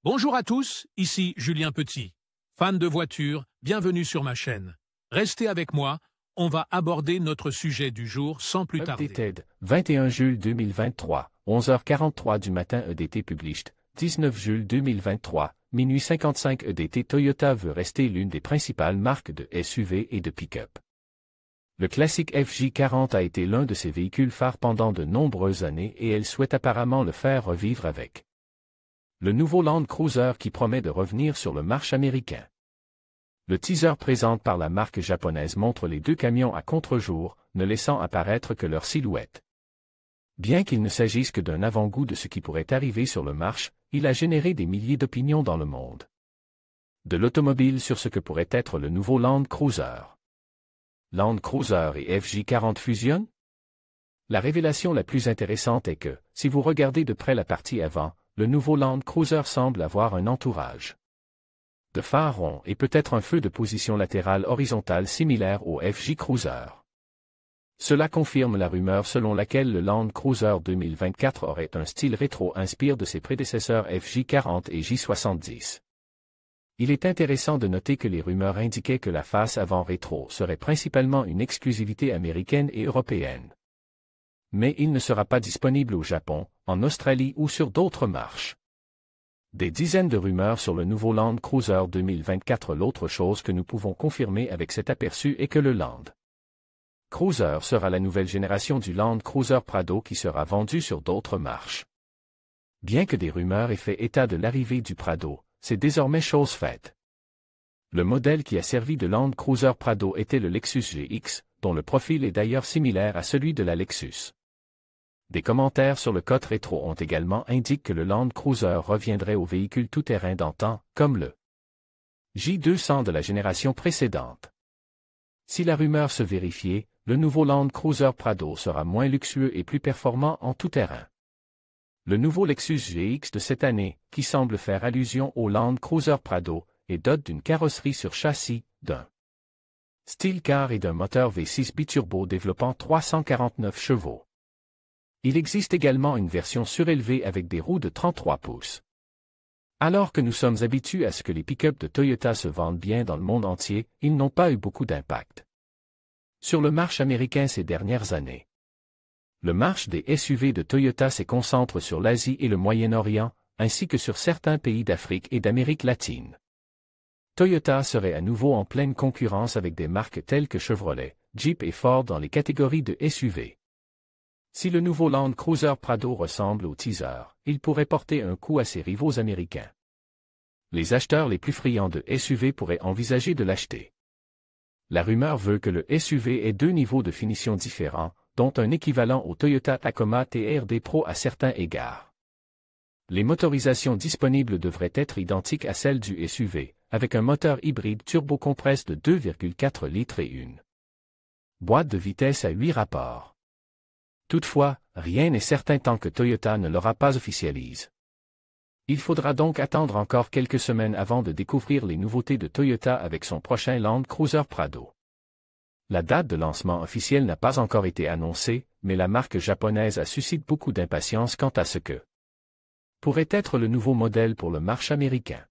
Bonjour à tous, ici Julien Petit. Fan de voitures, bienvenue sur ma chaîne. Restez avec moi, on va aborder notre sujet du jour sans plus tarder. Updated, 21 juillet 2023, 11h43 du matin EDT Published, 19 juillet 2023, minuit 55 EDT. Toyota veut rester l'une des principales marques de SUV et de pick-up. Le classique FJ40 a été l'un de ses véhicules phares pendant de nombreuses années et elle souhaite apparemment le faire revivre avec le nouveau Land Cruiser qui promet de revenir sur le marché américain. Le teaser présente par la marque japonaise montre les deux camions à contre-jour, ne laissant apparaître que leur silhouette. Bien qu'il ne s'agisse que d'un avant-goût de ce qui pourrait arriver sur le marché, il a généré des milliers d'opinions dans le monde de l'automobile sur ce que pourrait être le nouveau Land Cruiser. Land Cruiser et FJ40 fusionnent? La révélation la plus intéressante est que, si vous regardez de près la partie avant, le nouveau Land Cruiser semble avoir un entourage de phares ronds et peut-être un feu de position latérale horizontale similaire au FJ Cruiser. Cela confirme la rumeur selon laquelle le Land Cruiser 2024 aurait un style rétro inspiré de ses prédécesseurs FJ40 et J70. Il est intéressant de noter que les rumeurs indiquaient que la face avant rétro serait principalement une exclusivité américaine et européenne. Mais il ne sera pas disponible au Japon, en Australie ou sur d'autres marches. Des dizaines de rumeurs sur le nouveau Land Cruiser 2024. L'autre chose que nous pouvons confirmer avec cet aperçu est que le Land Cruiser sera la nouvelle génération du Land Cruiser Prado qui sera vendu sur d'autres marches. Bien que des rumeurs aient fait état de l'arrivée du Prado, c'est désormais chose faite. Le modèle qui a servi de Land Cruiser Prado était le Lexus GX, dont le profil est d'ailleurs similaire à celui de la Lexus. Des commentaires sur le code rétro ont également indiqué que le Land Cruiser reviendrait aux véhicules tout-terrain d'antan, comme le J200 de la génération précédente. Si la rumeur se vérifiait, le nouveau Land Cruiser Prado sera moins luxueux et plus performant en tout-terrain. Le nouveau Lexus GX de cette année, qui semble faire allusion au Land Cruiser Prado, est doté d'une carrosserie sur châssis, d'un style car et d'un moteur V6 biturbo développant 349 chevaux. Il existe également une version surélevée avec des roues de 33 pouces. Alors que nous sommes habitués à ce que les pick-up de Toyota se vendent bien dans le monde entier, ils n'ont pas eu beaucoup d'impact sur le marché américain ces dernières années. Le marché des SUV de Toyota se concentre sur l'Asie et le Moyen-Orient, ainsi que sur certains pays d'Afrique et d'Amérique latine. Toyota serait à nouveau en pleine concurrence avec des marques telles que Chevrolet, Jeep et Ford dans les catégories de SUV. Si le nouveau Land Cruiser Prado ressemble au teaser, il pourrait porter un coup à ses rivaux américains. Les acheteurs les plus friands de SUV pourraient envisager de l'acheter. La rumeur veut que le SUV ait deux niveaux de finition différents, dont un équivalent au Toyota Tacoma TRD Pro à certains égards. Les motorisations disponibles devraient être identiques à celles du SUV, avec un moteur hybride turbocompresse de 2,4 litres et une boîte de vitesse à 8 rapports. Toutefois, rien n'est certain tant que Toyota ne l'aura pas officialise. Il faudra donc attendre encore quelques semaines avant de découvrir les nouveautés de Toyota avec son prochain Land Cruiser Prado. La date de lancement officielle n'a pas encore été annoncée, mais la marque japonaise suscite beaucoup d'impatience quant à ce que pourrait être le nouveau modèle pour le marché américain.